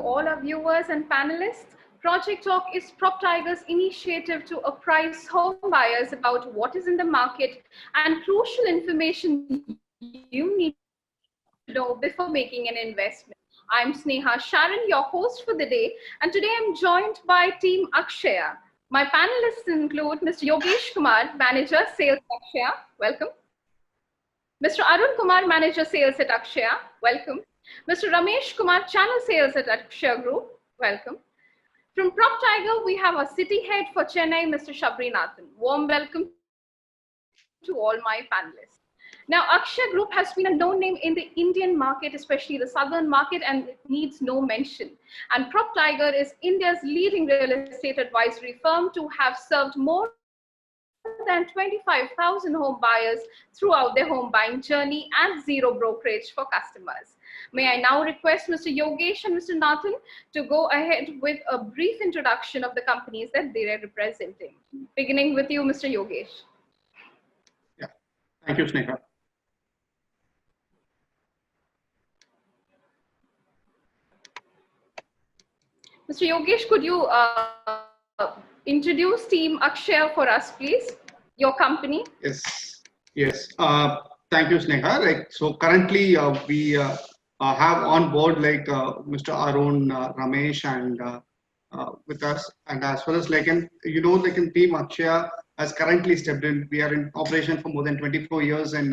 all our viewers and panelists. Project Talk is PropTiger's initiative to apprise home buyers about what is in the market and crucial information you need to know before making an investment. I'm Sneha Sharon, your host for the day, and today I'm joined by Team Akshaya. My panelists include Mr. Yogesh Kumar, Manager, Sales at Akshaya. Welcome. Mr. Arun Kumar, Manager, Sales at Akshaya. Welcome. Mr. Ramesh Kumar, Channel Sales at Akshaya Group. Welcome. From PropTiger, we have our City Head for Chennai, Mr. Sabari. Warm welcome to all my panelists. Now, Akshaya Group has been a known name in the Indian market, especially the southern market, and it needs no mention. And PropTiger is India's leading real estate advisory firm to have served more than 25,000 home buyers throughout their home buying journey and zero brokerage for customers. May I now request Mr. Yogesh and Mr. Nathan to go ahead with a brief introduction of the companies that they are representing. Beginning with you, Mr. Yogesh. Yeah, thank you, Sneha. Mr. Yogesh, could you introduce Team Akshaya for us, please? Your company. Yes. Thank you, Sneha. So currently we have on board Mr. Arun, Ramesh, and with us, and as well as in Team Akshaya has currently stepped in. We are in operation for more than 24 years in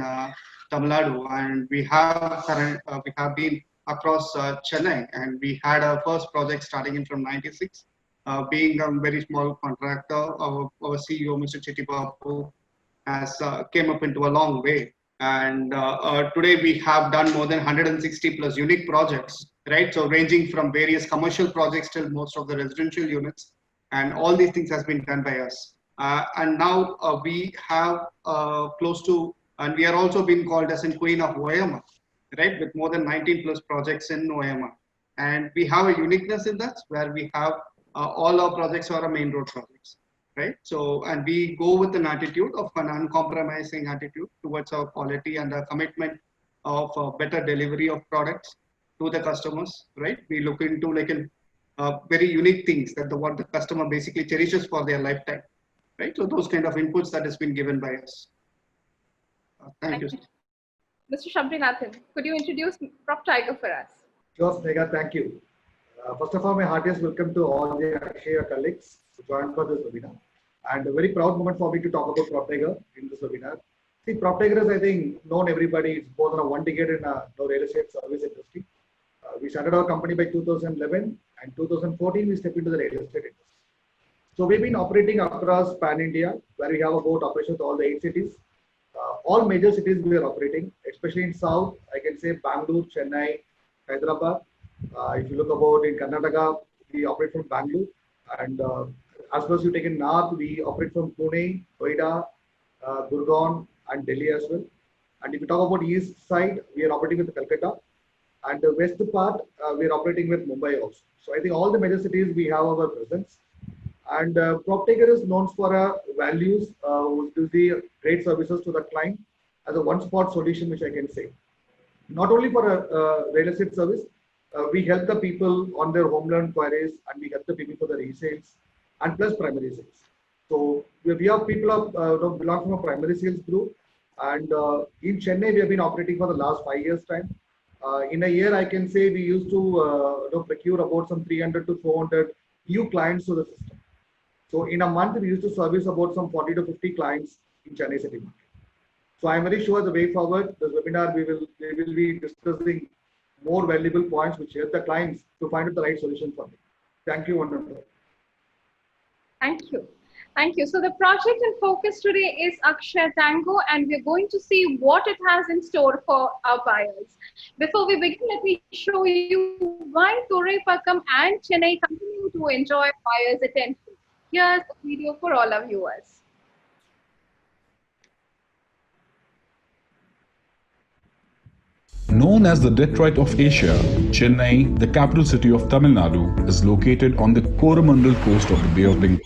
Tamil Nadu, and we have been across Chennai, and we had our first project starting in from '96. Being a very small contractor, our CEO, Mr. Chitti Babu, has came up into a long way. And today we have done more than 160 plus unique projects, right? So ranging from various commercial projects till most of the residential units. And all these things has been done by us. And now we have close to, and we are also being called as in Queen of OMR, right? With more than 19 plus projects in OMR. And we have a uniqueness in that where we have all our projects are main road projects, right? So, and we go with an attitude of an uncompromising attitude towards our quality and a commitment of better delivery of products to the customers, right? We look into very unique things that what the customer basically cherishes for their lifetime, right? So those kind of inputs that has been given by us. Thank you. Mr. Sabari, could you introduce PropTiger for us? Sure, Sneha, thank you. First of all, my heartiest welcome to all the Akshaya colleagues who joined for this webinar. And a very proud moment for me to talk about PropTiger in this webinar. See, PropTiger is, I think, known everybody. It's more than one decade in the real estate service industry. We started our company by 2011, and 2014 we stepped into the real estate industry. So we've been operating across pan-India, where we have about operations to all the 8 cities. All major cities we are operating, especially in South, I can say Bangalore, Chennai, Hyderabad. If you look about in Karnataka, we operate from Bangalore, and as well as you take in North, we operate from Pune, Noida, Gurgaon, and Delhi as well. And if you talk about East side, we are operating with Calcutta, and the West part, we are operating with Mumbai also. So I think all the major cities we have our presence. And PropTiger is known for values, which gives the great services to the client as a one-spot solution, which I can say. Not only for a real estate service, we help the people on their home loan queries, and we help the people for the resales and plus primary sales. So we have people who belong from a primary sales group, and in Chennai we have been operating for the last 5 years time. In a year, I can say we used to procure about some 300 to 400 new clients to the system. So in a month we used to service about some 40 to 50 clients in Chennai city market. So I'm very sure the way forward, this webinar we will be discussing more valuable points which help the clients to find out the right solution for them. Thank you, wonderful. Thank you. Thank you. So the project in focus today is Akshaya Tango, and we're going to see what it has in store for our buyers. Before we begin, let me show you why Thoraipakkam and Chennai continue to enjoy buyers' attention. Here's a video for all our viewers. Known as the Detroit of Asia, Chennai, the capital city of Tamil Nadu, is located on the Coromandel coast of the Bay of Bengal.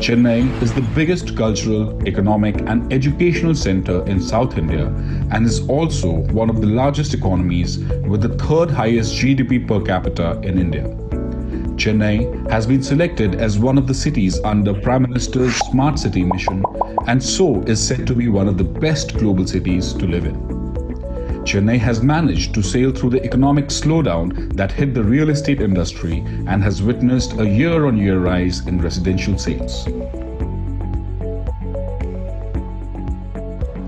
Chennai is the biggest cultural, economic, and educational center in South India and is also one of the largest economies with the third highest GDP per capita in India. Chennai has been selected as one of the cities under Prime Minister's Smart City mission and so is said to be one of the best global cities to live in. Chennai has managed to sail through the economic slowdown that hit the real estate industry and has witnessed a year-on-year rise in residential sales.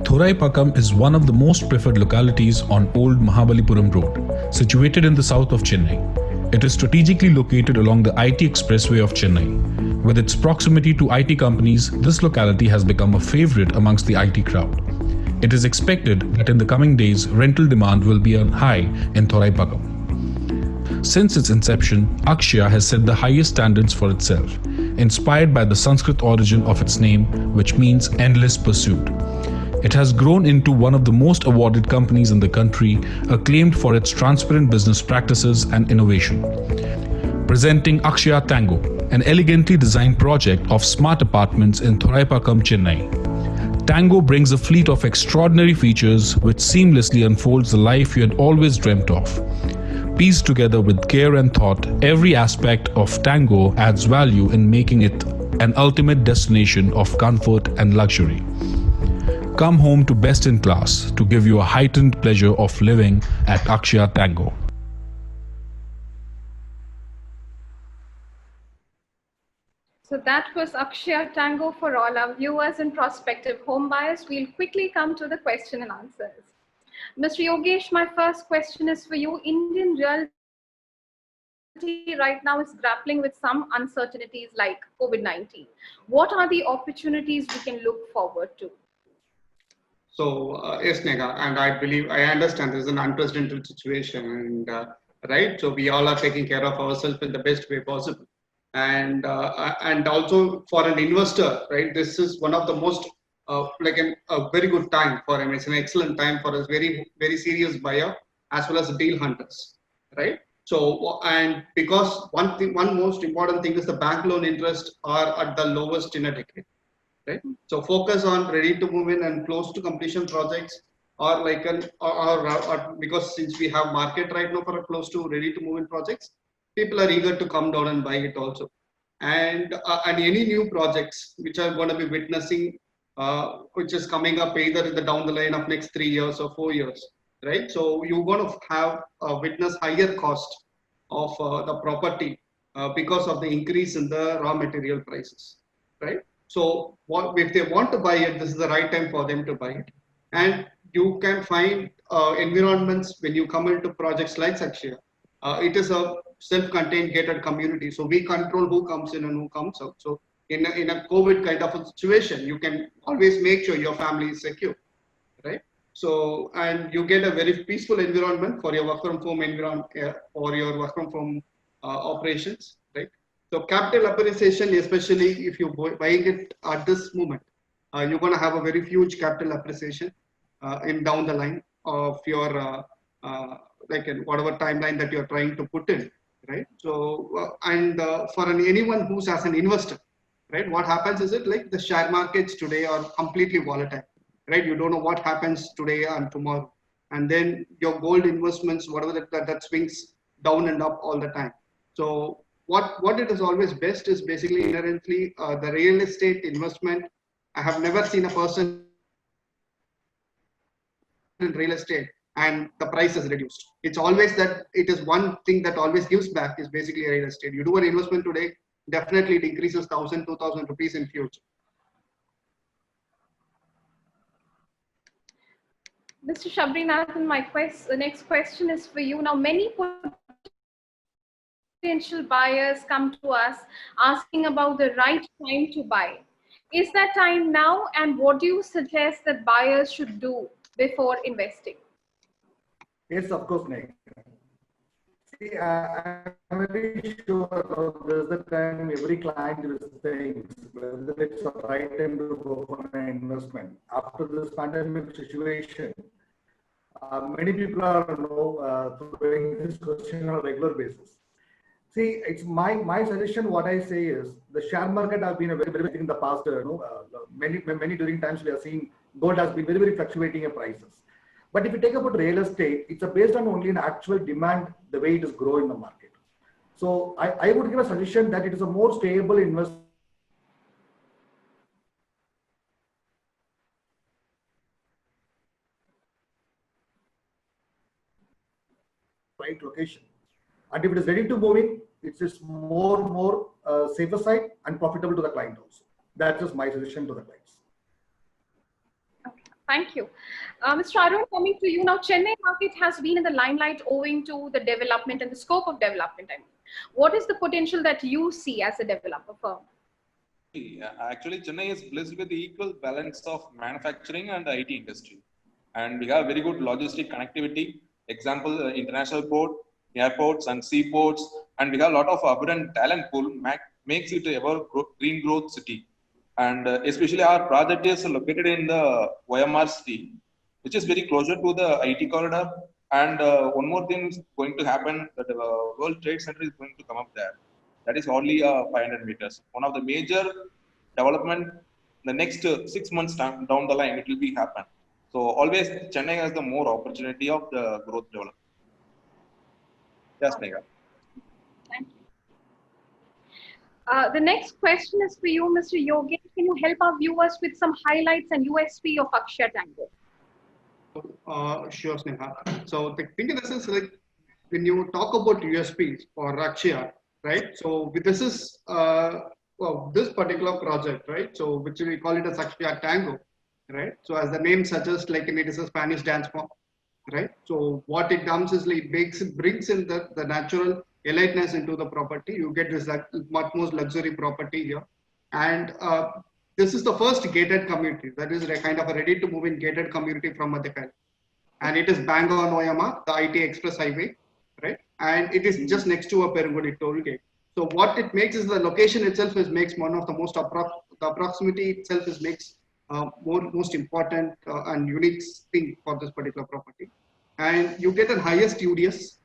Thoraipakkam is one of the most preferred localities on Old Mahabalipuram Road, situated in the south of Chennai. It is strategically located along the IT Expressway of Chennai. With its proximity to IT companies, this locality has become a favorite amongst the IT crowd. It is expected that in the coming days, rental demand will be on high in Thoraipakkam. Since its inception, Akshaya has set the highest standards for itself, inspired by the Sanskrit origin of its name, which means endless pursuit. It has grown into one of the most awarded companies in the country, acclaimed for its transparent business practices and innovation. Presenting Akshaya Tango, an elegantly designed project of smart apartments in Thoraipakkam, Chennai. Tango brings a fleet of extraordinary features which seamlessly unfolds the life you had always dreamt of. Pieced together with care and thought, every aspect of Tango adds value in making it an ultimate destination of comfort and luxury. Come home to best in class to give you a heightened pleasure of living at Akshaya Tango. So that was Akshaya Tango for all our viewers and prospective home buyers. We'll quickly come to the question and answers. Mr. Yogesh, my first question is for you. Indian realty right now is grappling with some uncertainties like COVID-19. What are the opportunities we can look forward to? So yes, Nega, and I understand this is an unprecedented situation, and right. So we all are taking care of ourselves in the best way possible, and also for an investor, right? This is one of the most a very good time for him. It's an excellent time for a very serious buyer as well as deal hunters, right? So and because one most important thing is the bank loan interest are at the lowest in a decade, right? So focus on ready to move in and close to completion projects, or because since we have market right now for a close to ready to move in projects, people are eager to come down and buy it also, and any new projects which are going to be witnessing, which is coming up either in the down the line of next 3 years or 4 years, right? So you're going to have witness higher cost of the property because of the increase in the raw material prices, right? So if they want to buy it, this is the right time for them to buy it. And you can find environments when you come into projects like Akshaya. It is a self-contained gated community. So we control who comes in and who comes out. So in a COVID kind of a situation, you can always make sure your family is secure, right? So, and you get a very peaceful environment for your work from home environment or your work from home operations, right? So capital appreciation, especially if you're buying it at this moment, you're going to have a very huge capital appreciation in down the line of your whatever timeline that you're trying to put in, right? So for anyone who's as an investor, right, what happens is it like the share markets today are completely volatile, right? You don't know what happens today and tomorrow, and then your gold investments, whatever that swings down and up all the time. So what it is always best is basically inherently the real estate investment. I have never seen a person in real estate and the price is reduced. It's always that it is one thing that always gives back is basically real estate. You do an investment today, definitely it increases 1,000, 2,000 rupees in future. Mr. Shabrinathan, next question is for you. Now, many potential buyers come to us asking about the right time to buy. Is that time now? And what do you suggest that buyers should do before investing? Yes, of course, Nick. See, I'm very sure there's the time every client will think whether it's the right time to go for an investment. After this pandemic situation, many people are throwing this question on a regular basis. See, See, it's my suggestion. What I say is the share market has been a very thing in the past. Many during times we are seeing gold has been very fluctuating in prices. But if you take about real estate, it's based on only an actual demand, the way it is growing in the market. So I would give a suggestion that it is a more stable investment right location. And if it is ready to move in, it's just more safer side and profitable to the client also. That's just my suggestion to the clients. Okay, thank you. Mr. Arun, coming to you now, Chennai market has been in the limelight owing to the development and the scope of development. I mean, what is the potential that you see as a developer firm? Actually, Chennai is blessed with the equal balance of manufacturing and the IT industry. And we have very good logistic connectivity. Example, international port, airports and seaports. And we have a lot of abundant talent pool, makes it a green growth city. And especially our project is located in the OMR city, which is very closer to the IT corridor. And one more thing is going to happen, that the World Trade Center is going to come up there. That is only 500 meters. One of the major development, the next 6 months down the line, it will be happen. So always Chennai has the more opportunity of the growth development. Yes, Megha. Thank you. The next question is for you, Mr. Yogesh. Can you help our viewers with some highlights and USP of Akshaya Tango? Sure, Sneha. So the thing in this is like when you talk about USPs for Akshaya, right? So this is this particular project, right? So which we call it as Akshaya Tango, right? So as the name suggests, like it is a Spanish dance form, right? So what it does is like brings in the natural eliteness into the property. You get this much more luxury property here, and this is the first gated community. That is a kind of a ready to move in gated community from Madhya, and it is bang on OMR, the IT Express Highway, right? And it is just next to a Perugudi toll gate. So what it makes is the location itself makes one of the most the proximity itself makes most important and unique thing for this particular property. And you get the highest UDS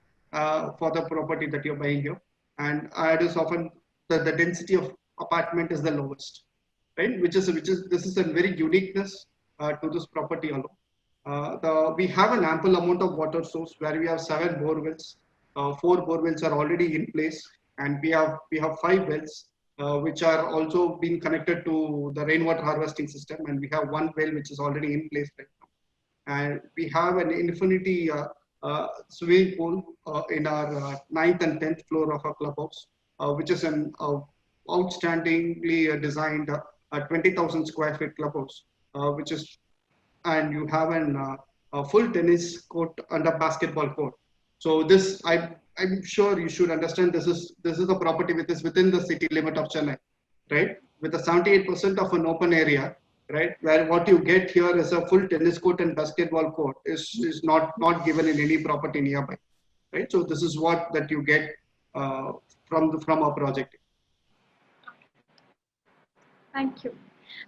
for the property that you're buying here, and it is often the density of apartment is the lowest, right? Which is this is a very uniqueness to this property alone. We have an ample amount of water source where we have 7 bore wells. 4 bore wells are already in place, and we have 5 wells which are also being connected to the rainwater harvesting system, and we have 1 well which is already in place right now. And we have an infinity swimming pool in our 9th and 10th floor of our clubhouse, which is an outstandingly designed 20,000 square feet clubhouse, which is, and you have a full tennis court and a basketball court. So this, I'm sure you should understand, this is a property which is within the city limit of Chennai, right? With a 78% of an open area, right? Where what you get here is a full tennis court and basketball court is not given in any property nearby, right? So this is what that you get from our project. Thank you.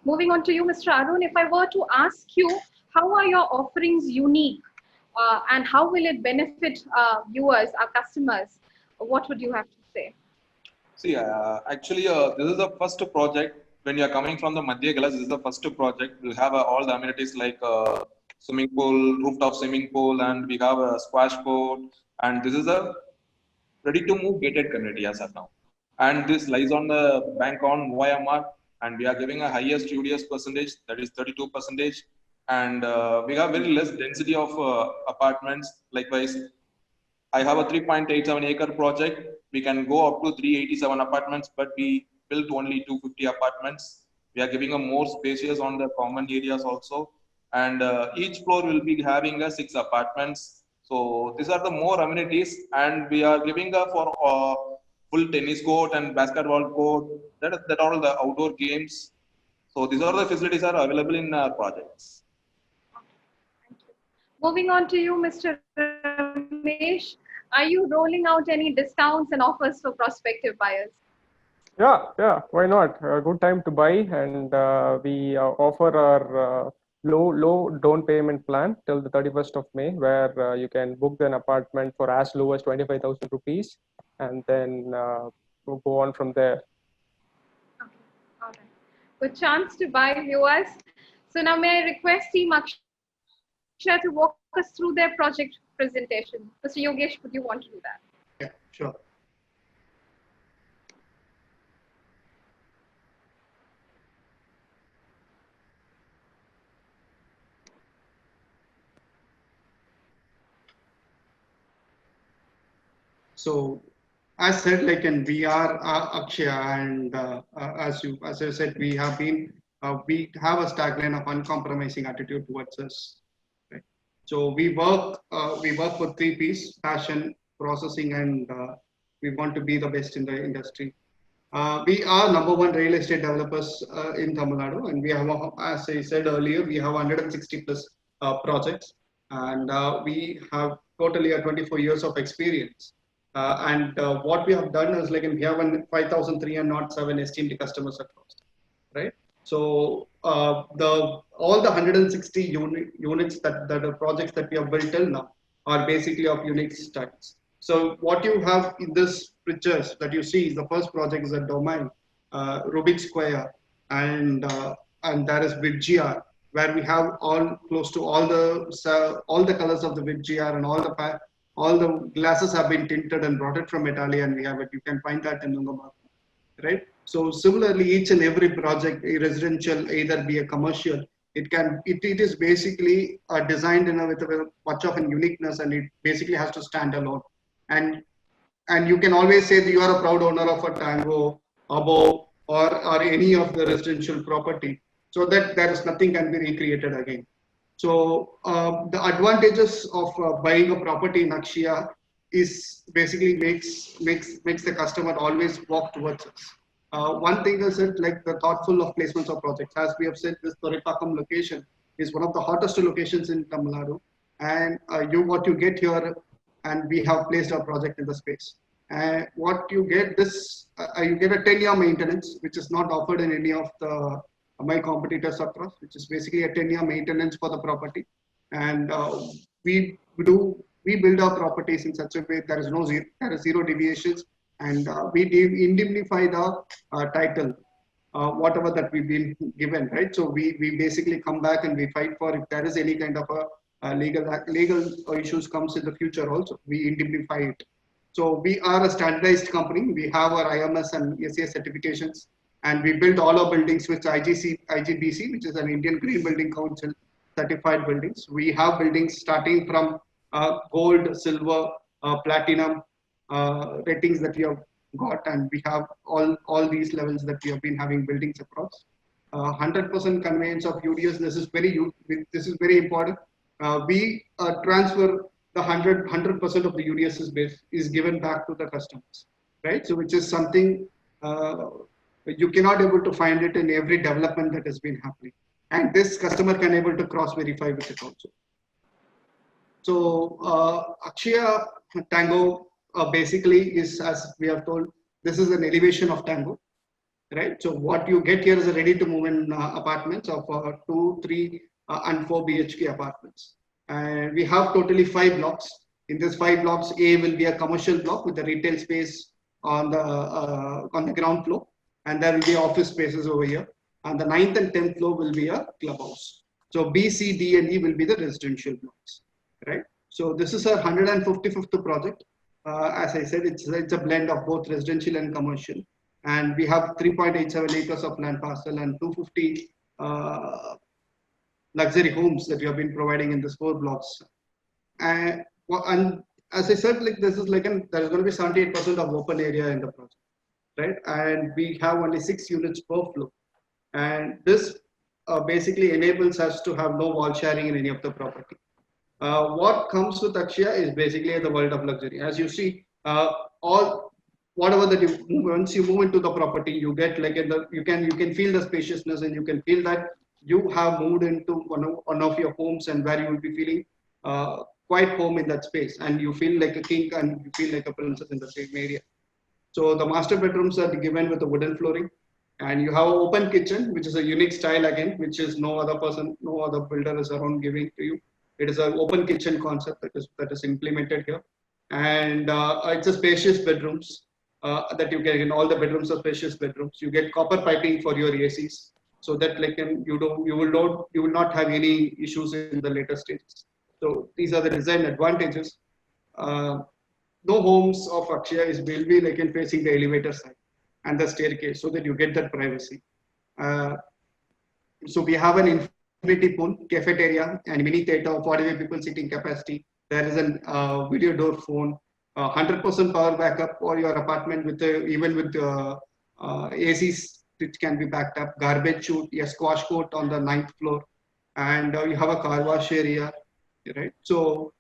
Moving on to you, Mr. Arun, if I were to ask you, how are your offerings unique and how will it benefit viewers, our customers? What would you have to say? See, actually, this is the first project. When you are coming from the Madhya Galas, this is the first project. We have all the amenities like swimming pool, rooftop swimming pool, and we have a squash court. And this is a ready to move gated community as of now. And this lies on the bank on YMR, and we are giving a highest UDS percentage, that is 32%. And we have very less density of apartments. Likewise, I have a 3.87 acre project. We can go up to 387 apartments, but we built only 250 apartments. We are giving a more spacious on the common areas also. And each floor will be having 6 apartments. So these are the more amenities, and we are giving for full tennis court and basketball court. That are all the outdoor games. So these are the facilities are available in our projects. Thank you. Moving on to you, Mr. Ramesh, are you rolling out any discounts and offers for prospective buyers? Yeah, why not? A good time to buy, and we offer our low down payment plan till the 31st of May, where you can book an apartment for as low as 25,000 rupees, and then we'll go on from there. Okay, all right. Good chance to buy, viewers. So now may I request Team Akshaya to walk us through their project presentation. Mr. Yogesh, would you want to do that? Yeah, sure. So, as said, like, and we are Akshaya, and as I said, we have a tagline of uncompromising attitude towards us. Right? So we work for three P's: passion, processing, and we want to be the best in the industry. We are number one real estate developers in Tamil Nadu, and we have, as I said earlier, we have 160 plus projects, and we have totally 24 years of experience. And what we have done is, like, we have 5,307 esteemed customers across, right? So the all the 160 units that the projects that we have built till now are basically of unique styles. So what you have in this pictures that you see is the first project is a domain, Rubik Square, and that is WITGR, where we have all close to all the colors of the WITGR, and all the glasses have been tinted and brought it from Italy, and we have it. You can find that in Ungamar, right? So similarly, each and every project, a residential, either be a commercial, it is basically designed with a much of a uniqueness, and it basically has to stand alone. And and you can always say that you are a proud owner of a Tango, above, or any of the residential property, so that there is nothing can be recreated again. So the advantages of buying a property in Akshaya is basically makes the customer always walk towards us. One thing is that, like, the thoughtful of placements of projects. As we have said, this Thoraipakkam location is one of the hottest locations in Tamil Nadu, and what you get here, and we have placed our project in the space. What you get you get a 10-year maintenance, which is not offered in any of the my competitors across, which is basically a 10-year maintenance for the property. And we build our properties in such a way there is zero deviations, and we indemnify the title, whatever that we've been given, right? So we basically come back and we fight for, if there is any kind of a legal issues comes in the future also, we indemnify it. So we are a standardized company. We have our IMS and SAS certifications, and we build all our buildings with IGBC, which is an Indian Green Building Council certified buildings. We have buildings starting from gold, silver, platinum ratings that we have got, and we have all these levels that we have been having buildings across. 100% conveyance of UDS. This is very important. We transfer the 100% of the UDS is given back to the customers, right? So which is something you cannot able to find it in every development that has been happening, and this customer can able to cross verify with it also. So Akshaya Tango basically is, as we have told, this is an elevation of Tango, right? So what you get here is a ready to move in apartments of 2, 3 and 4 BHK apartments. And we have totally 5 blocks. In this 5 blocks, A will be a commercial block with the retail space on the ground floor, and there will be office spaces over here. And the 9th and 10th floor will be a clubhouse. So B, C, D, and E will be the residential blocks, right? So this is our 155th project. As I said, it's a blend of both residential and commercial. And we have 3.87 acres of land parcel and 250 luxury homes that we have been providing in these 4 blocks. And as I said, like, this is like there is going to be 78% of open area in the project, right? And we have only 6 units per floor. And this basically enables us to have no wall sharing in any of the property. What comes with Akshaya is basically the world of luxury. As you see, whatever that once you move into the property, you get like you can feel the spaciousness, and you can feel that you have moved into one of your homes, and where you will be feeling quite home in that space, and you feel like a king and you feel like a princess in the same area. So the master bedrooms are given with the wooden flooring. And you have an open kitchen, which is a unique style again, which is no other person, no other builder is around giving to you. It is an open kitchen concept that is implemented here, and it's a spacious bedrooms that you get in. All the bedrooms are spacious bedrooms. You get copper piping for your ACs, so that like you will not have any issues in the later stages. So these are the design advantages. Uh, no homes of Akshaya will be like in facing the elevator side and the staircase, so that you get that privacy. Uh, so we have an infinity pool, cafeteria, and mini theater, 45 people sitting capacity. There is an video door phone, 100% power backup for your apartment with even with ACs which can be backed up. Garbage chute, a squash court on the ninth floor, and you have a car wash area, right? So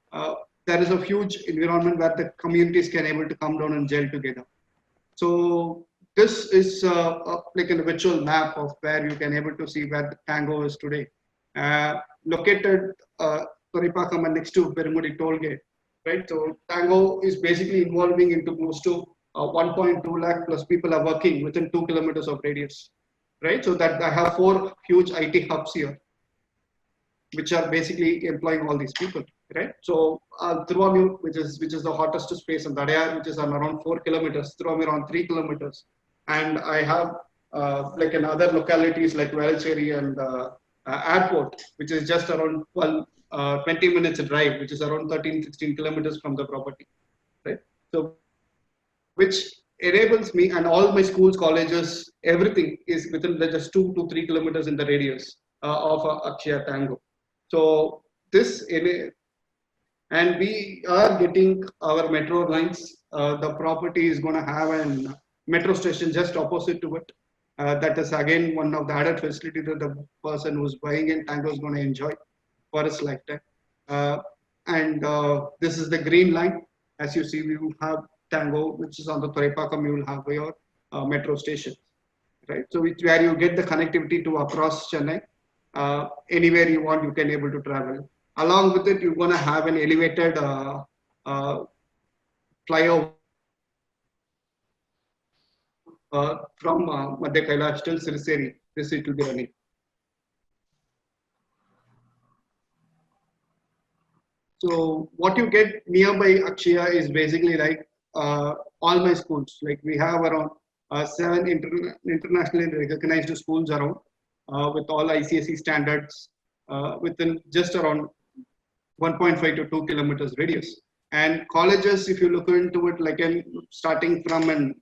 there is a huge environment where the communities can able to come down and gel together. So this is like a virtual map of where you can able to see where the Tango is today. Located Thoraipakkam next to Perumudi toll gate, right? So Tango is basically evolving into close to 1.2 lakh plus people are working within 2 kilometers of radius, right? So that I have 4 huge IT hubs here, which are basically employing all these people, right? So Thiruvamur, which is the hottest space, and Dadayar, which is on around 4 kilometers, Thiruvamur on 3 kilometers, and I have like in other localities like Velachery and airport, which is just around 20 minutes drive, which is around 13-16 kilometers from the property, right? So which enables me, and all my schools, colleges, everything is within just 2 to 3 kilometers in the radius of Akshaya Tango. So this, and we are getting our metro lines. The property is going to have a metro station just opposite to it. That is again one of the added facility that the person who's buying in Tango is going to enjoy for his lifetime. And this is the green line. As you see, we will have Tango, which is on the Thoraipakkam. You will have your metro station, right? So where you get the connectivity to across Chennai. Anywhere you want, you can able to travel. Along with it, you're going to have an elevated flyover from Madhya Kailash till Siriseri. This it will be running. So what you get nearby Akshaya is basically like all my schools. Like we have around 7 internationally recognized schools around with all ICSE standards within just around 1.5 to 2 kilometers radius. And colleges, if you look into it, like starting from an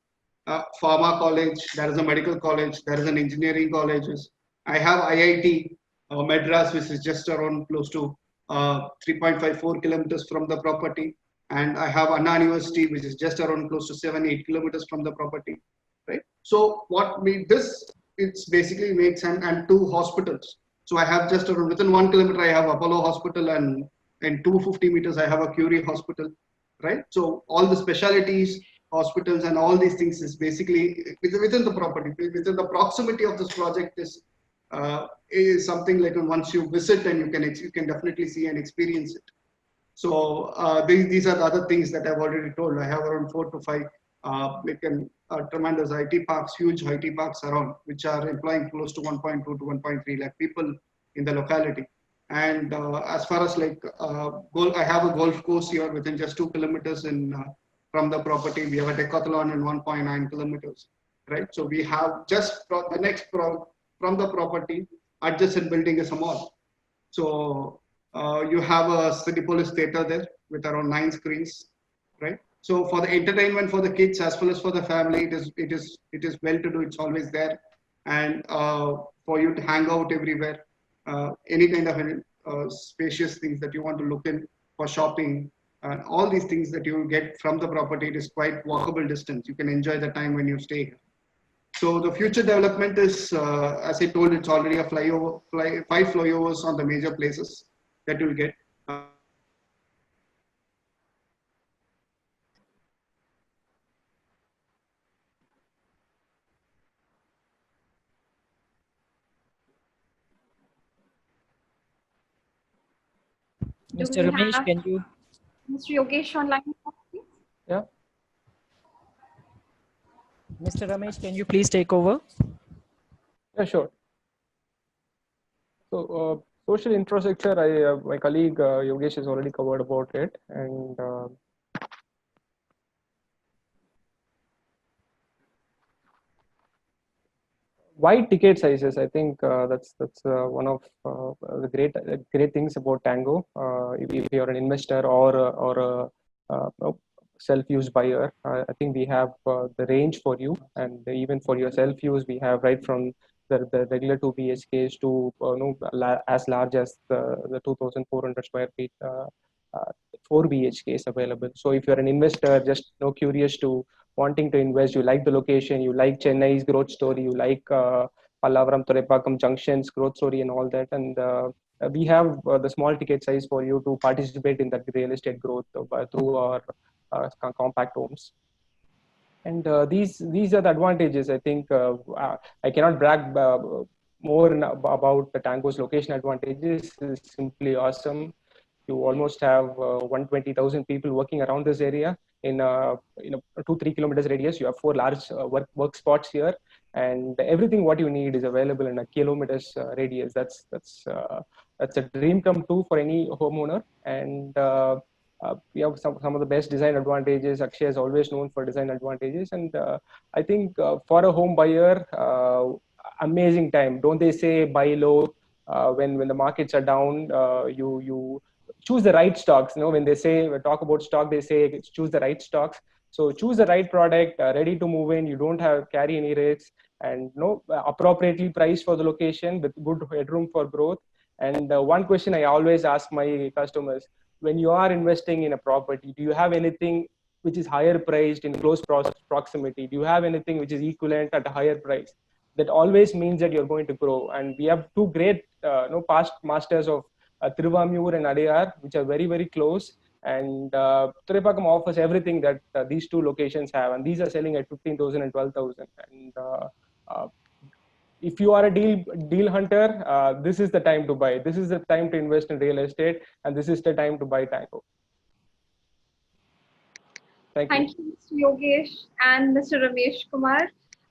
pharma college, there is a medical college, there is an engineering colleges. I have IIT Madras, which is just around close to 3.54 kilometers from the property. And I have Anna University, which is just around close to 7-8 kilometers from the property, right? So what made this, it's basically makes, and 2 hospitals. So I have just around, within 1 kilometer, I have Apollo Hospital, and in 250 meters, I have a Curie Hospital, right? So all the specialties, hospitals, and all these things is basically within the property, within the proximity of this project is something like once you visit, and you can definitely see and experience it. So these are the other things that I've already told. I have around 4 to 5 tremendous IT parks, huge IT parks around, which are employing close to 1.2 to 1.3 lakh people in the locality. And as far as like I have a golf course here within just 2 kilometers from the property. We have a decathlon in 1.9 kilometers, right? So we have just the next from the property adjacent building is a mall. So you have a city police theater there with around 9 screens, right? So for the entertainment for the kids as well as for the family, it is well to do. It's always there, and for you to hang out everywhere, any kind of spacious things that you want to look in for shopping, and all these things that you will get from the property. It is quite walkable distance. You can enjoy the time when you stay here. So the future development is, as I told, it's already a 5 flyovers on the major places that you'll get. Do Mr. we Ramesh, have can you? Mr. Yogesh online, please? Yeah. Mr. Ramesh, can you please take over? Yeah, sure. So social infrastructure, my colleague Yogesh has already covered about it, and wide ticket sizes. I think that's one of the great things about Tango. If you're an investor or a self-use buyer, I think we have the range for you, and even for your self-use, we have right from the regular 2 BHKs to as large as the 2,400 square feet. 4 BHKs available. So if you're an investor, just curious to wanting to invest, you like the location, you like Chennai's growth story, you like Pallavaram, Thoraipakkam Junction's growth story and all that. And we have the small ticket size for you to participate in that real estate growth through our compact homes. And these are the advantages. I think I cannot brag more about the Tango's location advantages. It's simply awesome. You almost have 120,000 people working around this area in a 2-3 kilometers radius. You have 4 large work spots here, and everything what you need is available in a kilometers radius. That's a dream come true for any homeowner. And we have some of the best design advantages. Akshaya is always known for design advantages, and I think for a home buyer, amazing time. Don't they say buy low when the markets are down? You choose the right stocks. When they say talk about stock, they say choose the right stocks. So choose the right product, ready to move in. You don't have carry any risks, and appropriately priced for the location with good headroom for growth. And one question I always ask my customers: when you are investing in a property, do you have anything which is higher priced in close proximity? Do you have anything which is equivalent at a higher price? That always means that you're going to grow. And we have two great past masters of Tiruvamur and Adiyar, which are very, very close. And Thoraipakkam offers everything that these two locations have. And these are selling at 15,000 and 12,000. And uh, if you are a deal hunter, this is the time to buy. This is the time to invest in real estate. And this is the time to buy Tango. Thank you. Thank you, Mr. Yogesh and Mr. Ramesh Kumar.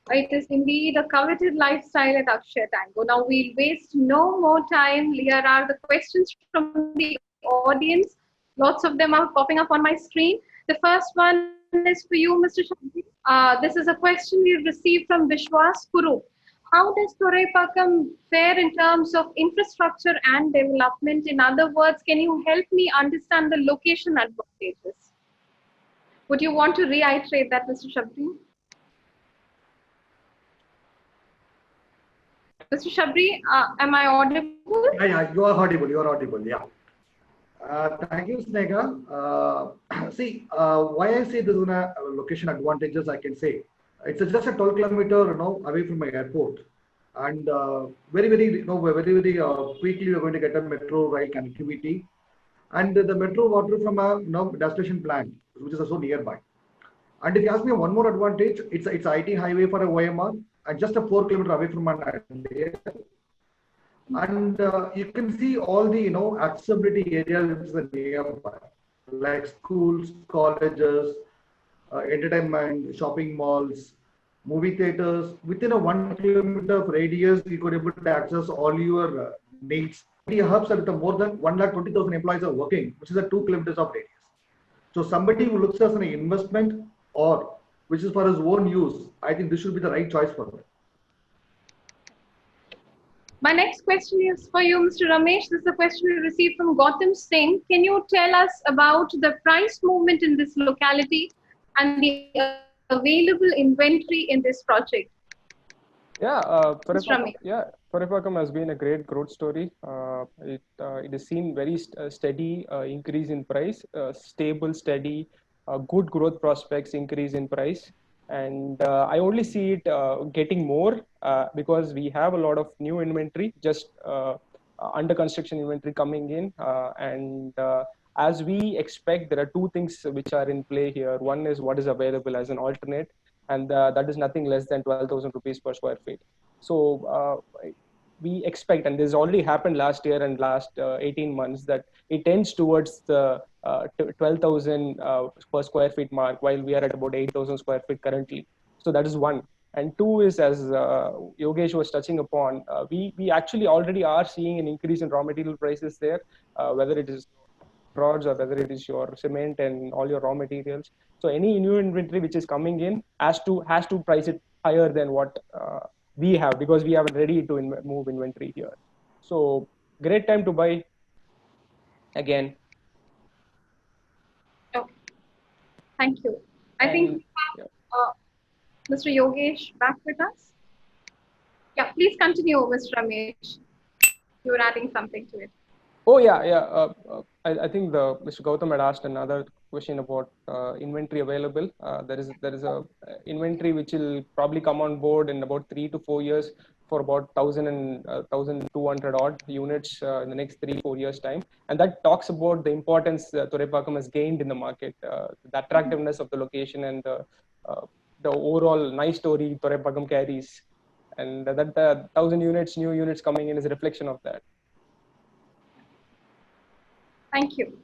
It is indeed a coveted lifestyle at Akshaya Tango. Now we'll waste no more time. Here are the questions from the audience. Lots of them are popping up on my screen. The first one is for you, Mr. Shabri. This is a question we've received from Vishwas Kuru. How does Thoraipakkam fare in terms of infrastructure and development? In other words, can you help me understand the location advantages? Would you want to reiterate that, Mr. Shabri? Mr. Shabri, am I audible? Yeah, you are audible. You are audible. Yeah. Thank you, Snega. See, why I say this is a location advantages, I can say it's just a 12 kilometer, away from my airport, and very quickly we're going to get a metro rail connectivity, and the metro water from a destination plant, which is also nearby. And if you ask me one more advantage, it's IT highway for a OMR, and just a 4 kilometer away from an area. And you can see all the accessibility areas which are nearby, like schools, colleges, entertainment, shopping malls, movie theaters. Within a 1 kilometer of radius, you could able to access all your needs. The hubs are more than 1,20,000 employees are working, which is a 2 kilometers of radius. So somebody who looks as an investment or which is for his own use, I think this should be the right choice for them. My next question is for you, Mr. Ramesh. This is a question we received from Gautam Singh. Can you tell us about the price movement in this locality and the available inventory in this project? Thoraipakkam has been a great growth story. It has seen very steady increase in price, stable, steady, good growth prospects, increase in price. And I only see it getting more because we have a lot of new inventory, just under construction inventory coming in. And as we expect, there are two things which are in play here. One is what is available as an alternate, and that is nothing less than 12,000 rupees per square feet. So we expect, and this already happened last year and last 18 months, that it tends towards the 12,000 per square feet mark, while we are at about 8,000 square feet currently. So that is one. And two is, as Yogesh was touching upon, we actually already are seeing an increase in raw material prices there, whether it is rods or whether it is your cement and all your raw materials. So any new inventory which is coming in has to price it higher than what we have, because we have ready to move inventory here. So great time to buy again. Okay, thank you. I think And we have Mr. Yogesh back with us. Yeah, please continue, Mr. Ramesh. You were adding something to it. oh yeah, yeah. I think Mr. Gautam had asked another question about inventory available. There is a inventory which will probably come on board in about 3 to 4 years for about 1,200 odd units in the next 3 4 years time, and that talks about the importance Thoraipakkam has gained in the market, the attractiveness of the location, and the overall nice story Thoraipakkam carries, and that 1,000 units, new units coming in is a reflection of that. Thank you.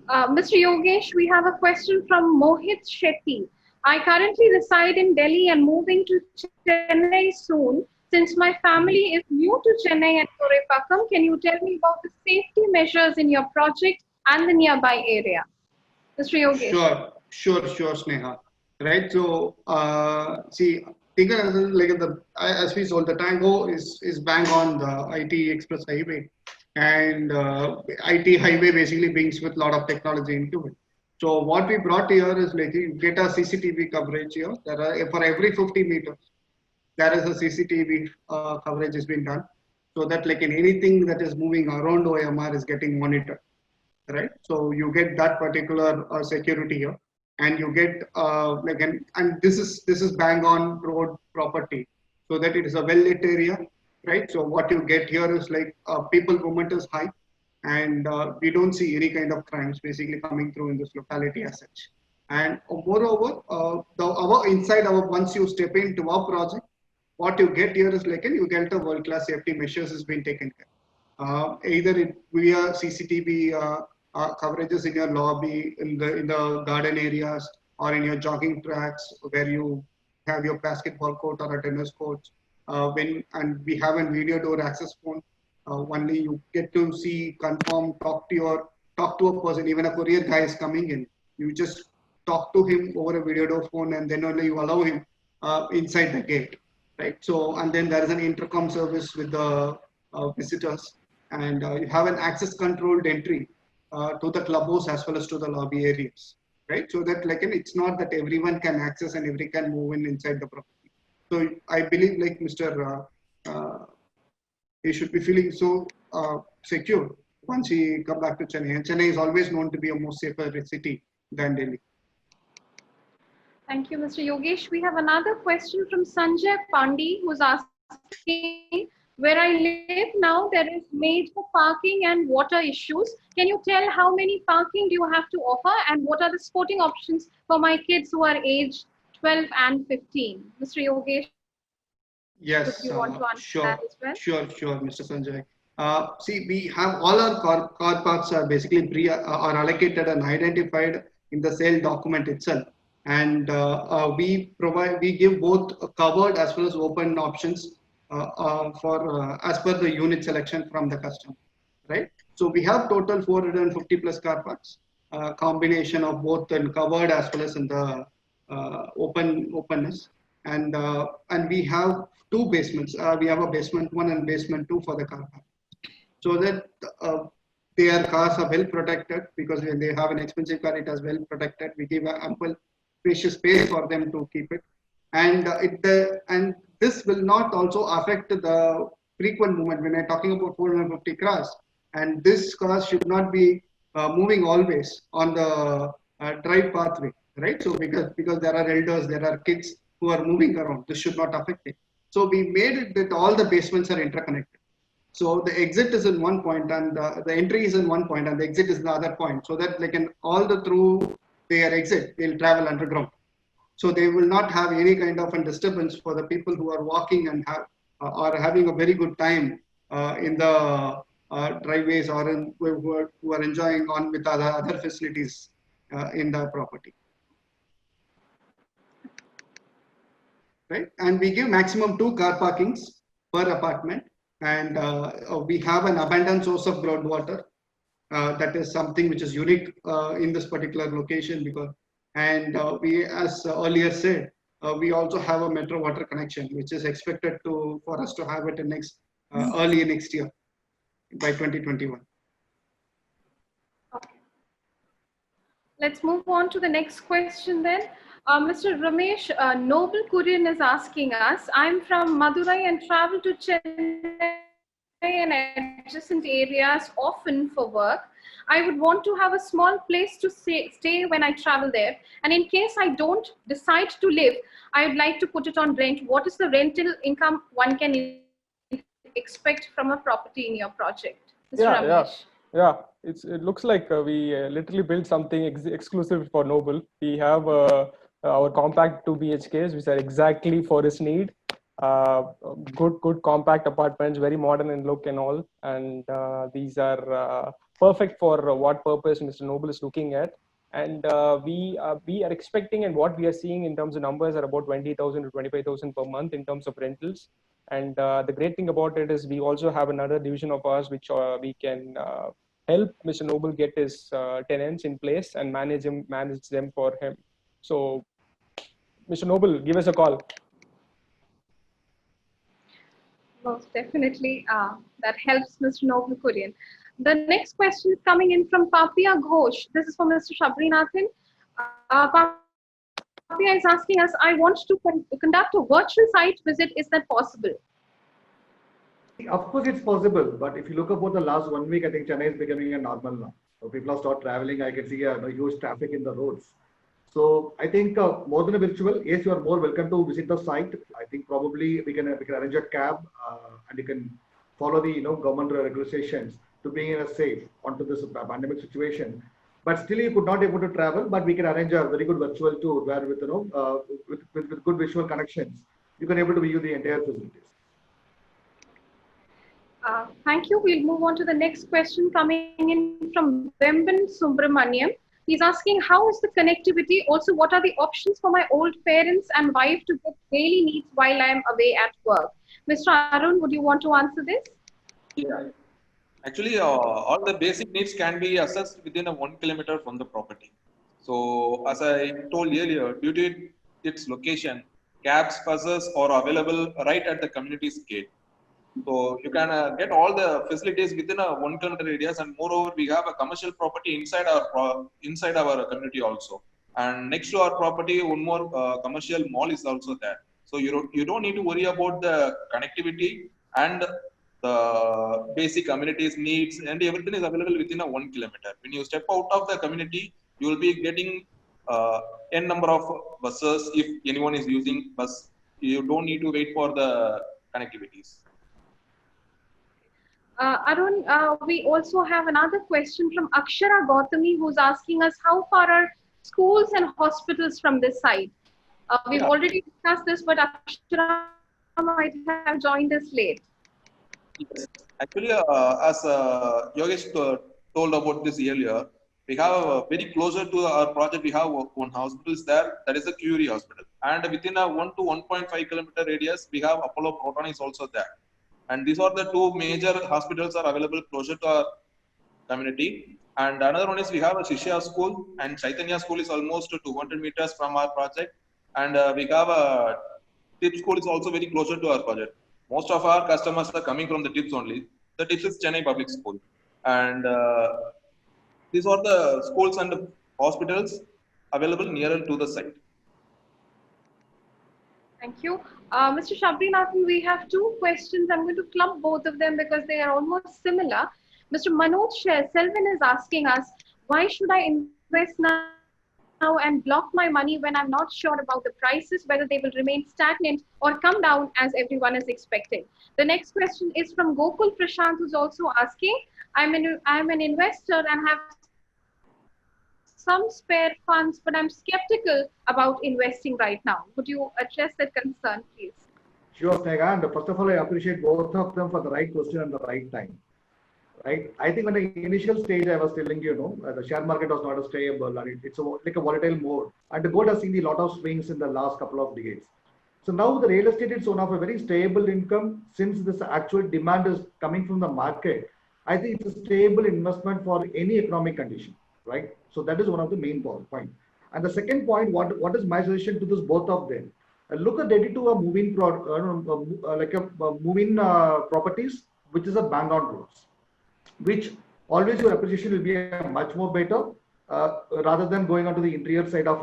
Mr. Yogesh, we have a question from Mohit Shetty. I currently reside in Delhi and moving to Chennai soon. Since my family is new to Chennai and Thoraipakkam, can you tell me about the safety measures in your project and the nearby area? Mr. Yogesh. Sure, Sneha. Right. So, see, think of it like as we told, the Tango is bang on the IT Express Highway, and IT Highway basically brings with a lot of technology into it. So, what we brought here is like you get a CCTV coverage here. There are for every 50 meters, there is a CCTV coverage has been done, so that like in anything that is moving around OMR is getting monitored, right? So you get that particular security here, and you get like and this is bang on road property, so that it is a well lit area, right? So what you get here is like people movement is high, and we don't see any kind of crimes basically coming through in this locality as such. And moreover, our inside our once you step into our project, what you get here is like you get a world class safety measures has been taken care. Either it via CCTV coverages in your lobby, in the garden areas, or in your jogging tracks where you have your basketball court or a tennis court. And we have a video door access phone. Only you get to see, confirm, talk to a person. Even a courier guy is coming in, you just talk to him over a video door phone, and then only you allow him inside the gate, right? So, and then there is an intercom service with the visitors, and you have an access controlled entry to the clubhouse as well as to the lobby areas, right? So that like it's not that everyone can access and everyone can move in inside the property. So I believe like Mr. He should be feeling so secure once he come back to Chennai. And Chennai is always known to be a more safer city than Delhi. Thank you, Mr. Yogesh. We have another question from Sanjay Pandi, who's asking, where I live now, there is major parking and water issues. Can you tell how many parking do you have to offer, and what are the sporting options for my kids who are aged 12 and 15? Mr. Yogesh, would you want Yes, to answer that as well? sure, Mr. Sanjay. See, we have all our car parks are basically are allocated and identified in the sale document itself, and we give both covered as well as open options for as per the unit selection from the customer, right? So we have total 450 plus car parks, combination of both in covered as well as in the openness, and we have two basements. We have a basement one and basement two for the car park, so that their cars are well protected, because when they have an expensive car, it is well protected. We give ample spacious space for them to keep it, and and this will not also affect the frequent movement when I'm talking about 450 cars. And this cars should not be moving always on the drive pathway, right? So because there are elders, there are kids who are moving around, this should not affect it. So we made it that all the basements are interconnected. So the exit is in one point, and the entry is in one point, and the exit is in the other point. So that like in all the through their exit, they'll travel underground. So they will not have any kind of a disturbance for the people who are walking and are having a very good time in the driveways, or who are enjoying on with other facilities in the property. right? And we give maximum 2 car parkings per apartment, and we have an abundant source of groundwater. That is something which is unique in this particular location, because, and we, as earlier said, we also have a metro water connection, which is expected to for us to have it in next early next year by 2021. Okay. Let's move on to the next question then. Mr. Ramesh, Noble Korean is asking us, I'm from Madurai and travel to Chennai and adjacent areas often for work. I would want to have a small place to stay when I travel there. And in case I don't decide to live, I would like to put it on rent. What is the rental income one can expect from a property in your project? Mr. Ramesh. Yeah. It looks like we literally built something exclusive for Noble. We have our compact 2 BHKs, which are exactly for his need. Good compact apartments, very modern in look and all, and these are perfect for what purpose Mr. Noble is looking at. And we are expecting, and what we are seeing in terms of numbers are about 20,000 to 25,000 per month in terms of rentals. And the great thing about it is we also have another division of ours which we can help Mr. Noble get his tenants in place and manage them for him. So, Mr. Noble, give us a call. Most definitely, that helps Mr. Noble Korean. The next question is coming in from Papia Ghosh. This is for Mr. Shabrinathan. Papia is asking us, I want to conduct a virtual site visit. Is that possible? Of course, it's possible, but if you look about the last 1 week, I think Chennai is becoming a normal now. So people are start traveling. I can see a huge traffic in the roads. So I think more than a virtual, yes, you are more welcome to visit the site. I think probably we can arrange a cab and you can follow the government regulations to being in a safe onto this pandemic situation. But still, you could not able to travel. But we can arrange a very good virtual tour where with with good visual connections, you can able to view the entire facilities. Thank you. We'll move on to the next question coming in from Vemban Subramaniam. He's asking, how is the connectivity? Also, what are the options for my old parents and wife to get daily needs while I'm away at work? Mr. Arun, would you want to answer this? Yeah. Actually, all the basic needs can be assessed within a 1 kilometer from the property. So, as I told earlier, due to its location, cabs, buses are available right at the community's gate. So you can get all the facilities within a 1 kilometer radius, and moreover, we have a commercial property inside our community also. And next to our property, one more commercial mall is also there. So you don't need to worry about the connectivity, and the basic amenities needs, and everything is available within a 1 kilometer. When you step out of the community, you will be getting n number of buses. If anyone is using bus, you don't need to wait for the connectivities. Arun, we also have another question from Akshara Gautami, who's asking us, how far are schools and hospitals from this site? We've already discussed this, but Akshara might have joined us late. Yes. Actually, as Yogesh told about this earlier, we have very closer to our project. We have one hospital is there, that is a Curie hospital, and within a 1 to 1.5 kilometer radius, we have Apollo Proton is also there. And these are the two major hospitals are available closer to our community. And another one is we have a Shishya school, and Chaitanya school is almost 200 meters from our project. And we have a TIP school is also very closer to our project. Most of our customers are coming from the TIPS only. The TIPS is Chennai Public School. And these are the schools and hospitals available nearer to the site. Thank you. Mr. Shabrinathan, we have two questions. I'm going to clump both of them because they are almost similar. Mr. Manoj Selvin is asking us, why should I invest now and block my money when I'm not sure about the prices, whether they will remain stagnant or come down as everyone is expecting? The next question is from Gokul Prashant, who's also asking, I'm an investor and have some spare funds, but I'm skeptical about investing right now. Would you address that concern, please? Sure, Snega. And first of all, I appreciate both of them for the right question and the right time. Right? I think on the initial stage, I was telling the share market was not stable and it's like a volatile mode. And the gold has seen a lot of swings in the last couple of decades. So now the real estate is one of a very stable income since this actual demand is coming from the market. I think it's a stable investment for any economic condition, right? So that is one of the main point. And the second point, what is my suggestion to this both of them? Look at ready to a moving properties, which is a bang on roads, which always your appreciation will be much more better rather than going onto the interior side of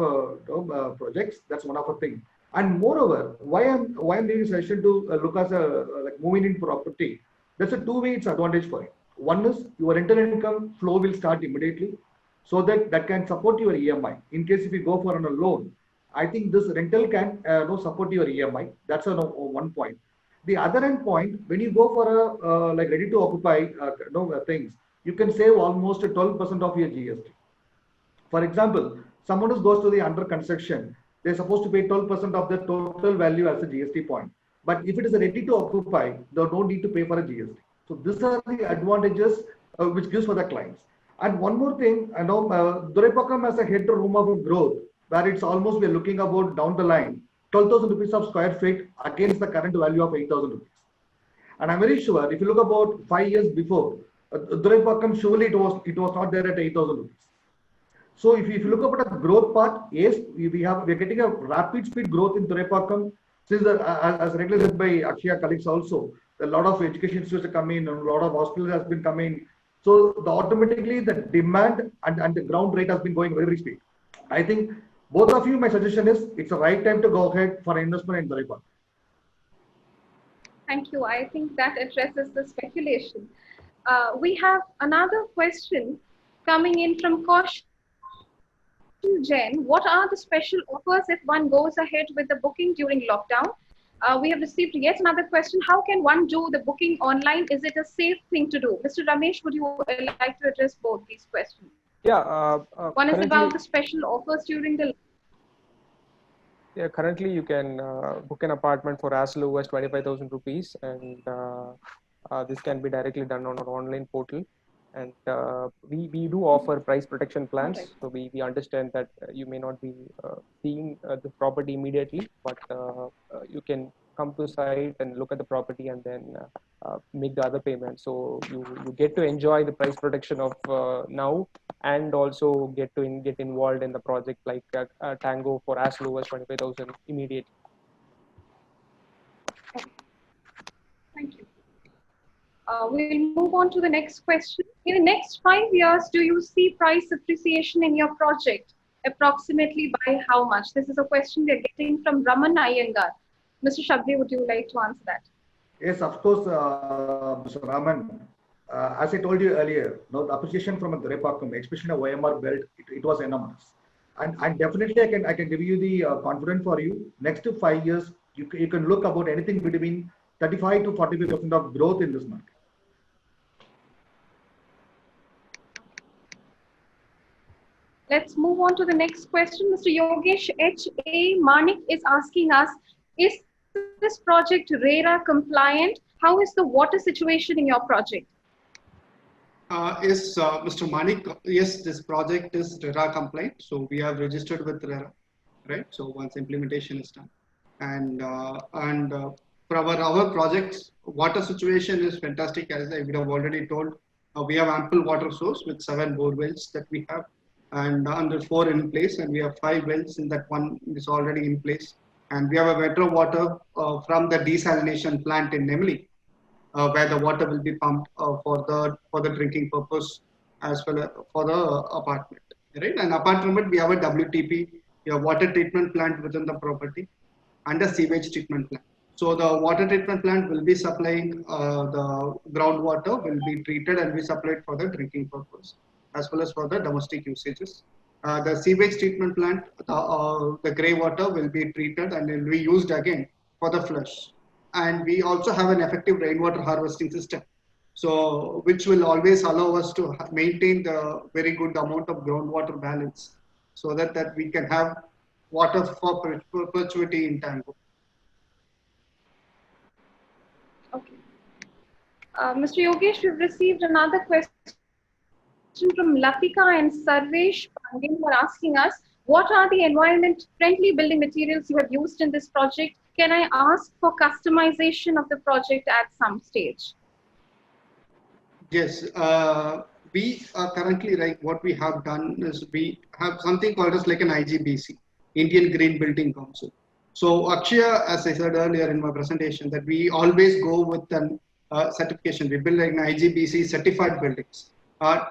projects. That's one of the thing. And moreover, why I'm giving suggestion to look as a like moving in property. That's a two-way it's advantage for it. One is your rental income flow will start immediately, so that can support your EMI. In case if you go for a loan, I think this rental can support your EMI. That's one point. The other end point, when you go for a like ready to occupy things, you can save almost 12% of your GST. For example, someone who goes to the under construction, they're supposed to pay 12% of the total value as a GST point. But if it is ready to occupy, they don't need to pay for a GST. So these are the advantages which gives for the clients. And one more thing, I know Thoraipakkam has a headroom of growth where it's almost we're looking about down the line 12,000 rupees of square feet against the current value of 8,000 rupees. And I'm very sure if you look about 5 years before, Thoraipakkam surely it was not there at 8,000 rupees. So if you look at the growth part, yes, we're getting a rapid speed growth in Thoraipakkam. Since as regulated by Akshaya colleagues also, a lot of education institutes are coming, a lot of hospitals has been coming. So automatically the demand and the ground rate has been going very speed. I think both of you, my suggestion is it's the right time to go ahead for investment in Thoraipakkam. Thank you. I think that addresses the speculation. We have another question coming in from Kosh Jen. What are the special offers if one goes ahead with the booking during lockdown? We have received yet another question. How can one do the booking online? Is it a safe thing to do? Mr. Ramesh, would you like to address both these questions? Yeah. One is about the special offers during the. Yeah, currently you can book an apartment for as low as 25,000 rupees, and this can be directly done on our online portal. And we do offer price protection plans. Right. So we understand that you may not be seeing the property immediately, but you can come to site and look at the property and then make the other payment. So you get to enjoy the price protection of now, and also get involved in the project like Tango for as low as 25,000 immediately. Thank you. We'll move on to the next question. In the next 5 years, do you see price appreciation in your project? Approximately by how much? This is a question we're getting from Raman Iyengar. Mr. Shabri, would you like to answer that? Yes, of course, Mr. Raman. As I told you earlier, the appreciation from a Thoraipakkam, especially a OMR belt, it was enormous. And definitely I can give you the confidence for you. Next to 5 years, you can look about anything between 35 to 45% of growth in this market. Let's move on to the next question. Mr. Yogesh H.A. Manik is asking us, is this project RERA compliant? How is the water situation in your project? Yes, Mr. Manik, yes, this project is RERA compliant. So we have registered with RERA, right? So once implementation is done. And for our projects, water situation is fantastic. As I would have already told, we have ample water source with 7 bore wells that we have, and under 4 in place, and we have 5 wells in that one is already in place. And we have a better water from the desalination plant in Nemli, where the water will be pumped for the drinking purpose as well as for the apartment, right? And apart from it, we have a WTP, a water treatment plant within the property, and a sewage treatment plant. So the water treatment plant will be supplying the groundwater, will be treated and be supplied for the drinking purpose as well as for the domestic usages. The sewage treatment plant, the grey water will be treated and will be used again for the flush. And we also have an effective rainwater harvesting system, so which will always allow us to maintain the very good amount of groundwater balance, so that we can have water for perpetuity in Tango. Okay. Mr. Yogesh, we've received another question from Latika and Sarvesh Pandey, who are asking us, what are the environment-friendly building materials you have used in this project? Can I ask for customization of the project at some stage? Yes, we are currently, like, what we have done is we have something called as like an IGBC, Indian Green Building Council. So Akshaya, as I said earlier in my presentation, that we always go with an certification. We build like an IGBC certified buildings.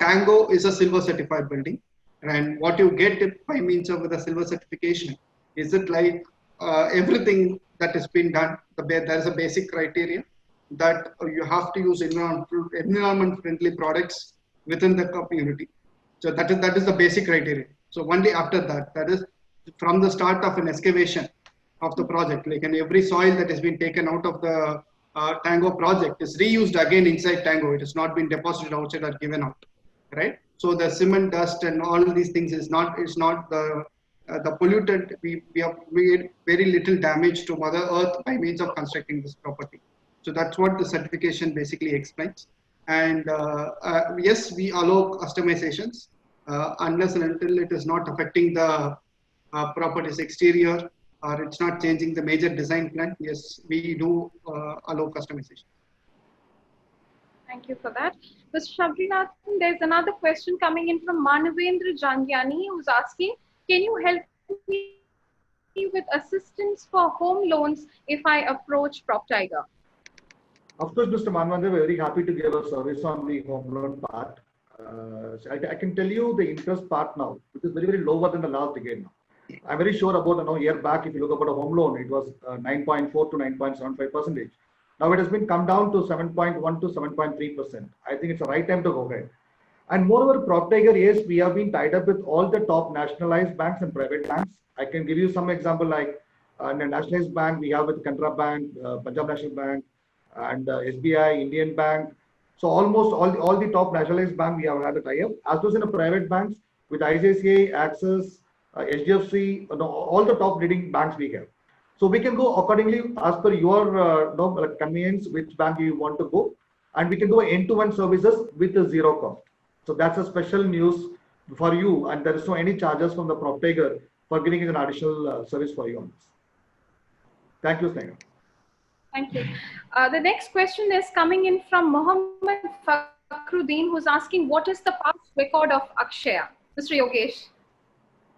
Tango is a silver certified building, and what you get it by means of the silver certification is it like everything that has been done. There is a basic criteria that you have to use environment friendly products within the community. So that is the basic criteria. So only after that, that is from the start of an excavation of the project, like in every soil that has been taken out of the Tango project is reused again inside Tango. It has not been deposited outside or given out, right? So the cement dust and all these things is not the pollutant. We have made very little damage to Mother Earth by means of constructing this property. So that's what the certification basically explains. And yes, we allow customizations unless and until it is not affecting the property's exterior or it's not changing the major design plan. Yes, we do allow customization. Thank you for that. Mr. Shabrinathan, there's another question coming in from Manavendra Jangyani, who's asking, can you help me with assistance for home loans if I approach PropTiger? Of course, Mr. Manvandre, we're very happy to give a service on the home loan part. So I can tell you the interest part now, which is very, very lower than the last decade now. I'm very sure about a year back, if you look about a home loan, it was 9.4 to 9.75%. Now it has been come down to 7.1 to 7.3%. I think it's the right time to go ahead. And moreover, PropTiger, yes, we have been tied up with all the top nationalized banks and private banks. I can give you some example like in a nationalized bank, we have with Canara Bank, Punjab National Bank, and SBI, Indian Bank. So almost all the top nationalized bank we have had a tie-up. As well as in the private banks with ICICI, Axis, HDFC, all the top leading banks we have. So we can go accordingly as per your convenience, which bank you want to go, and we can do end-to-end services with a zero cost. So that's a special news for you, and there is no any charges from the PropTiger for giving an additional service for you on this. Thank you, Sneha. Thank you. The next question is coming in from Mohammed Fakhruddin, who's asking, what is the past record of Akshaya? Mr. Yogesh.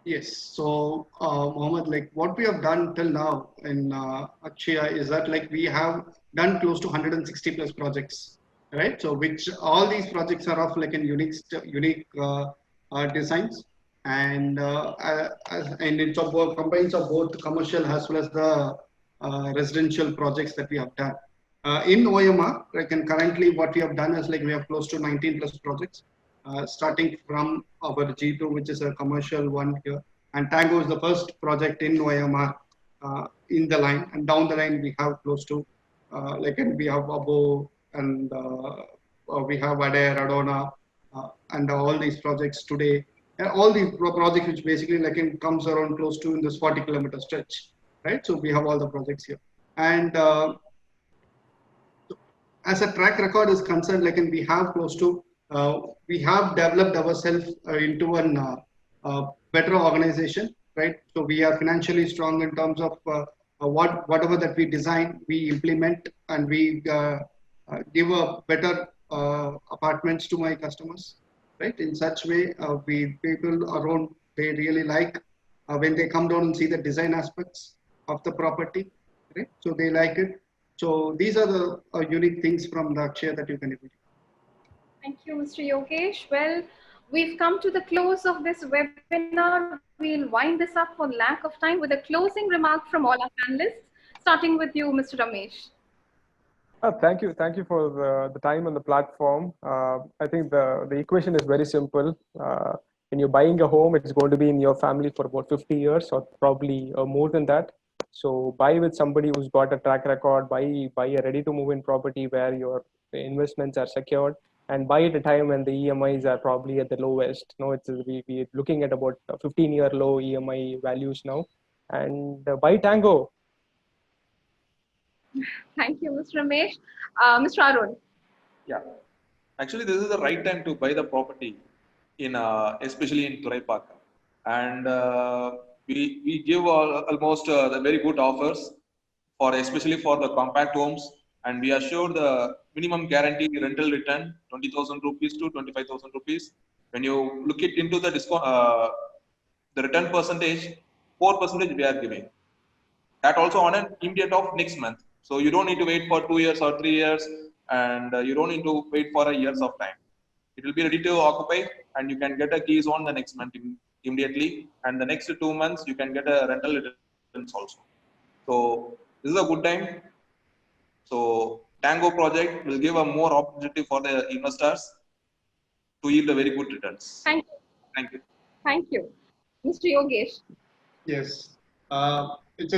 Yes. So, Mohammed, like what we have done till now in Akshaya is that like we have done close to 160 plus projects, right? So, which all these projects are of like an unique designs, and it's combines of both commercial as well as the residential projects that we have done. In OMR, like, and currently what we have done is like we have close to 19 plus projects, starting from our G2, which is a commercial one here. And Tango is the first project in OMR in the line. And down the line, we have close to, and we have Abo, and we have Adair, Adona, and all these projects today. And all these projects, which basically comes around close to in this 40-kilometer stretch, right? So we have all the projects here. And as a track record is concerned, we have close to we have developed ourselves into a better organization, right? So we are financially strong in terms of whatever that we design, we implement, and we give a better apartments to my customers, right? In such way, people around, they really like when they come down and see the design aspects of the property, right? So they like it. So these are the unique things from the Akshaya that you can do. Thank you, Mr. Yogesh. Well, we've come to the close of this webinar. We'll wind this up for lack of time with a closing remark from all our panelists, starting with you, Mr. Ramesh. Thank you for the time on the platform. I think the equation is very simple. When you're buying a home, it's going to be in your family for about 50 years or probably more than that. So buy with somebody who's got a track record, buy a ready to move in property where your investments are secured, and buy at a time when the EMIs are probably at the lowest. We're looking at about 15-year low EMI values now, and buy Tango. Thank you, Mr. Ramesh. Mr. Arun. Yeah, actually, this is the right time to buy the property in, especially in Thoraipakkam, and we give almost the very good offers for especially for the compact homes, and we assure the minimum guarantee rental return 20,000 rupees to 25,000 rupees. When you look it into the discount, the return percentage, 4% we are giving. That also on an immediate of next month. So you don't need to wait for 2 years or 3 years, and you don't need to wait for a years of time. It will be ready to occupy, and you can get a keys on the next month immediately. And the next 2 months you can get a rental returns also. So this is a good time. So Tango project will give a more opportunity for the investors to yield a very good returns. Thank you. Thank you. Thank you. Mr. Yogesh. Yes. It's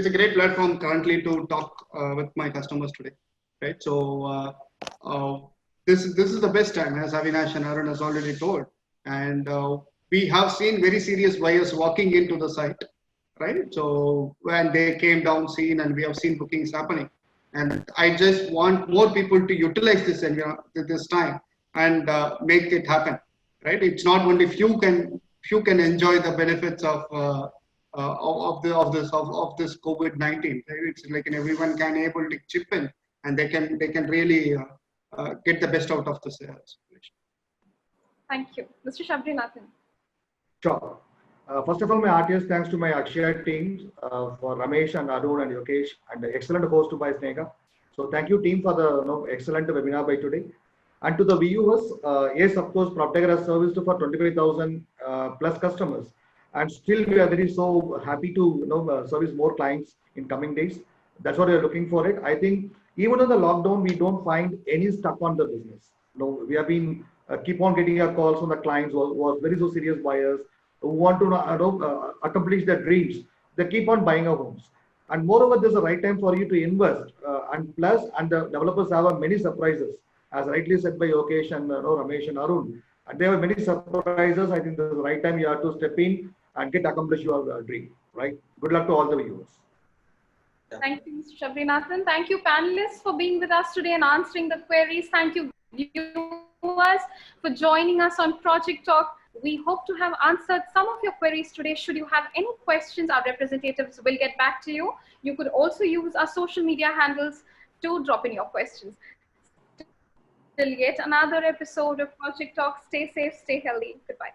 a great platform currently to talk with my customers today, right? So this is the best time, as Avinash and Arun has already told, and we have seen very serious buyers walking into the site, right? So when they came down scene, and we have seen bookings happening, and I just want more people to utilize this time and make it happen, right? It's not only few can enjoy the benefits of this COVID-19. Right? It's like everyone can able to chip in, and they can really get the best out of the situation. Thank you. Mr. Shabrinathan. Sure. First of all, my heartiest thanks to my Akshaya team for Ramesh and Arun and Yogesh, and the excellent host by Sneha. So thank you team for the excellent webinar by today. And to the viewers, yes, of course, PropTiger has serviced for 25,000 plus customers, and still we are very so happy to service more clients in coming days. That's what we are looking for it. I think even in the lockdown, we don't find any stuck on the business. No, we have been keep on getting our calls from the clients who are very so serious buyers who want to accomplish their dreams. They keep on buying our homes. And moreover, this is the right time for you to invest. And the developers have many surprises, as rightly said by Yogesh and Ramesh and Arun. And they have many surprises. I think this is the right time you have to step in and get accomplish your dream. Right. Good luck to all the viewers. Thank you, Mr. Shabrinathan. Thank you, panelists, for being with us today and answering the queries. Thank you, viewers, for joining us on Project Talk. We hope to have answered some of your queries today. Should you have any questions, our representatives will get back to you. You could also use our social media handles to drop in your questions. Till yet another episode of Project Talk. Stay safe, stay healthy. Goodbye.